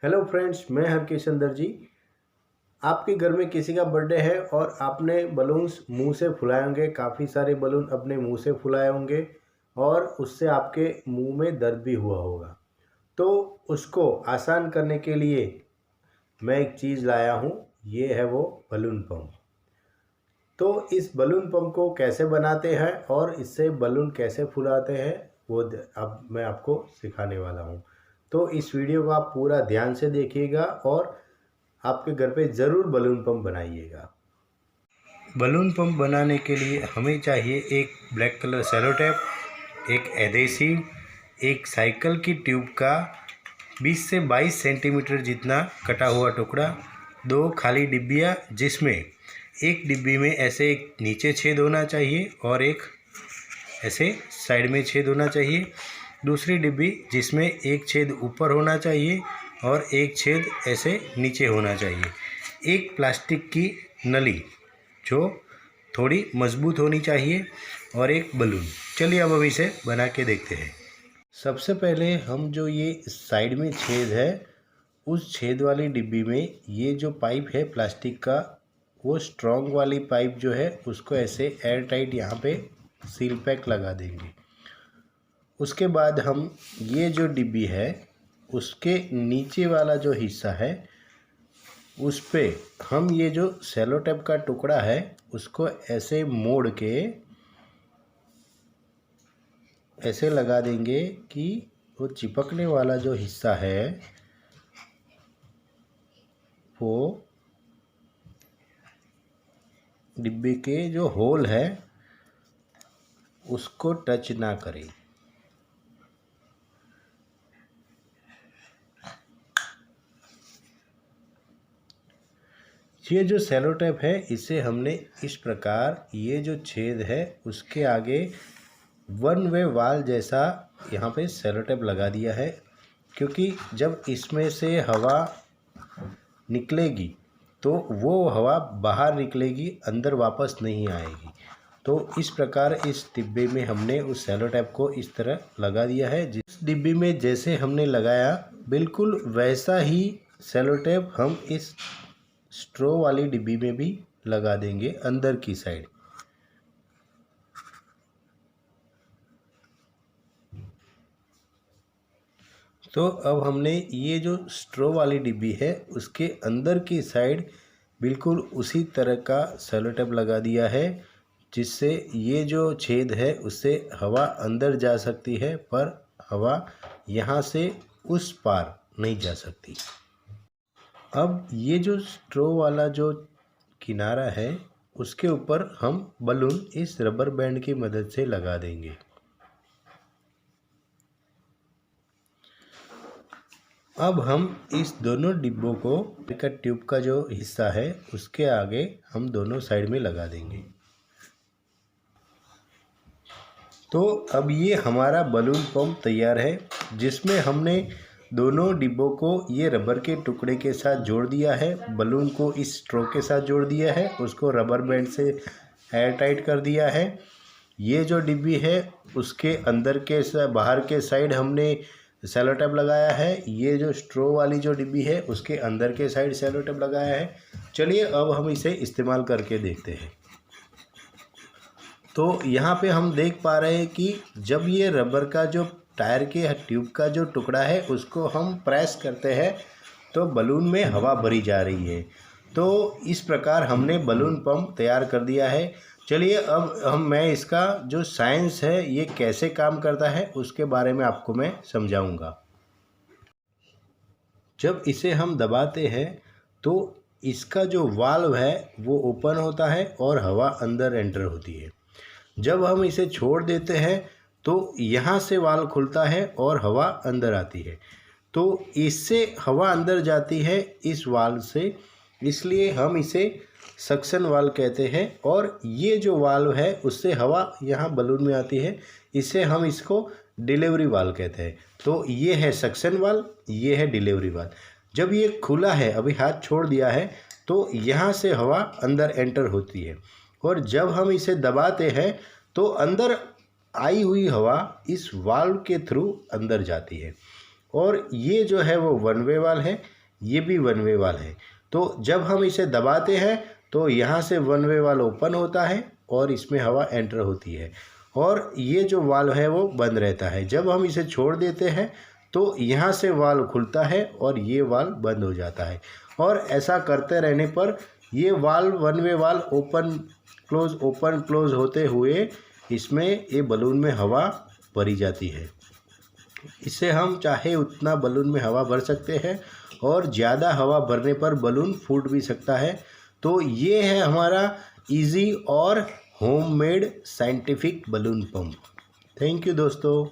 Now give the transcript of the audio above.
Hello friends, मैं हरकेश अंदर जी। आपके घर में किसी का बर्थडे है और आपने बलून्स मुंह से फुलाए होंगे, काफ़ी सारे बलून अपने मुंह से फुलाए होंगे और उससे आपके मुंह में दर्द भी हुआ होगा। तो उसको आसान करने के लिए मैं एक चीज़ लाया हूँ, ये है वो बलून पंप। तो इस बलून पंप को कैसे बनाते हैं और इससे बलून कैसे फुलाते हैं वो अब मैं आपको सिखाने वाला हूँ। तो इस वीडियो को आप पूरा ध्यान से देखिएगा और आपके घर पे ज़रूर बलून पंप बनाइएगा। बलून पंप बनाने के लिए हमें चाहिए एक ब्लैक कलर सेलो टेप, एक एडेसिव, एक साइकिल की ट्यूब का 20 से 22 सेंटीमीटर जितना कटा हुआ टुकड़ा, 2 खाली डिब्बियाँ जिसमें एक डिब्बी में ऐसे एक नीचे छेद होना चाहिए और एक ऐसे साइड में छेद होना चाहिए, दूसरी डिब्बी जिसमें एक छेद ऊपर होना चाहिए और एक छेद ऐसे नीचे होना चाहिए, एक प्लास्टिक की नली जो थोड़ी मजबूत होनी चाहिए और एक बलून। चलिए अब इसे बना के देखते हैं। सबसे पहले हम जो ये साइड में छेद है उस छेद वाली डिब्बी में ये जो पाइप है प्लास्टिक का, वो स्ट्रॉन्ग वाली पाइप जो है उसको ऐसे एयर टाइट यहाँ पे सील पैक लगा देंगे। उसके बाद हम ये जो डिब्बी है उसके नीचे वाला जो हिस्सा है उस पे हम ये जो सेलो टेप का टुकड़ा है उसको ऐसे मोड़ के ऐसे लगा देंगे कि वो चिपकने वाला जो हिस्सा है वो डिब्बे के जो होल है उसको टच ना करे। ये जो सेलो टेप है इसे हमने इस प्रकार ये जो छेद है उसके आगे वन वे वाल जैसा यहाँ पे सेलो टेप लगा दिया है, क्योंकि जब इसमें से हवा निकलेगी तो वो हवा बाहर निकलेगी, अंदर वापस नहीं आएगी। तो इस प्रकार इस डिब्बे में हमने उस सेलो टेप को इस तरह लगा दिया है। जिस डिब्बे में जैसे हमने लगाया बिल्कुल वैसा ही सेलो टेप हम इस स्ट्रॉ वाली डिब्बी में भी लगा देंगे अंदर की साइड। तो अब हमने ये जो स्ट्रॉ वाली डिब्बी है उसके अंदर की साइड बिल्कुल उसी तरह का सेलो टेप लगा दिया है, जिससे ये जो छेद है उससे हवा अंदर जा सकती है पर हवा यहाँ से उस पार नहीं जा सकती। अब ये जो स्ट्रॉ वाला जो किनारा है उसके ऊपर हम बलून इस रबर बैंड की मदद से लगा देंगे। अब हम इस दोनों डिब्बों को पिकअप ट्यूब का जो हिस्सा है उसके आगे हम दोनों साइड में लगा देंगे। तो अब ये हमारा बलून पंप तैयार है, जिसमें हमने दोनों डिब्बों को ये रबर के टुकड़े के साथ जोड़ दिया है, बलून को इस स्ट्रो के साथ जोड़ दिया है, उसको रबर बैंड से एयर टाइट कर दिया है। ये जो डिब्बी है उसके अंदर के बाहर के साइड हमने सेलो टेप लगाया है, ये जो स्ट्रो वाली जो डिब्बी है उसके अंदर के साइड सेलो टेप लगाया है। चलिए अब हम इसे इस्तेमाल करके देखते हैं। तो यहाँ पे हम देख पा रहे हैं कि जब ये रबर का जो टायर के ट्यूब का जो टुकड़ा है उसको हम प्रेस करते हैं तो बलून में हवा भरी जा रही है। तो इस प्रकार हमने बलून पंप तैयार कर दिया है। चलिए अब मैं इसका जो साइंस है ये कैसे काम करता है उसके बारे में आपको मैं समझाऊंगा। जब इसे हम दबाते हैं तो इसका जो वाल्व है वो ओपन होता है और हवा अंदर एंटर होती है। जब हम इसे छोड़ देते हैं तो यहाँ से वाल्व खुलता है और हवा अंदर आती है। तो इससे हवा अंदर जाती है इस वाल्व से, इसलिए हम इसे सक्शन वाल्व कहते हैं। और ये जो वाल्व है उससे हवा यहाँ बलून में आती है, इससे हम इसको डिलीवरी वाल्व कहते हैं। तो ये है सक्शन वाल्व, ये है डिलीवरी वाल्व। जब ये खुला है, अभी हाथ छोड़ दिया है, तो यहाँ से हवा अंदर एंटर होती है और जब हम इसे दबाते हैं तो अंदर आई हुई हवा इस वाल्व के थ्रू अंदर जाती है और ये जो है वो वन वे वाल्व है, ये भी वन वे वाल्व है। तो जब हम इसे दबाते हैं तो यहाँ से वन वे वाल्व ओपन होता है और इसमें हवा एंटर होती है, और ये जो वाल्व है वो बंद रहता है। जब हम इसे छोड़ देते हैं तो यहाँ से वाल्व खुलता है और ये वाल्व बंद हो जाता है। और ऐसा करते रहने पर ये valve one way valve open close होते हुए इसमें ये बलून में हवा भरी जाती है। इससे हम चाहे उतना बलून में हवा भर सकते हैं, और ज़्यादा हवा भरने पर बलून फूट भी सकता है। तो ये है हमारा इजी और homemade scientific balloon pump. Thank you दोस्तों।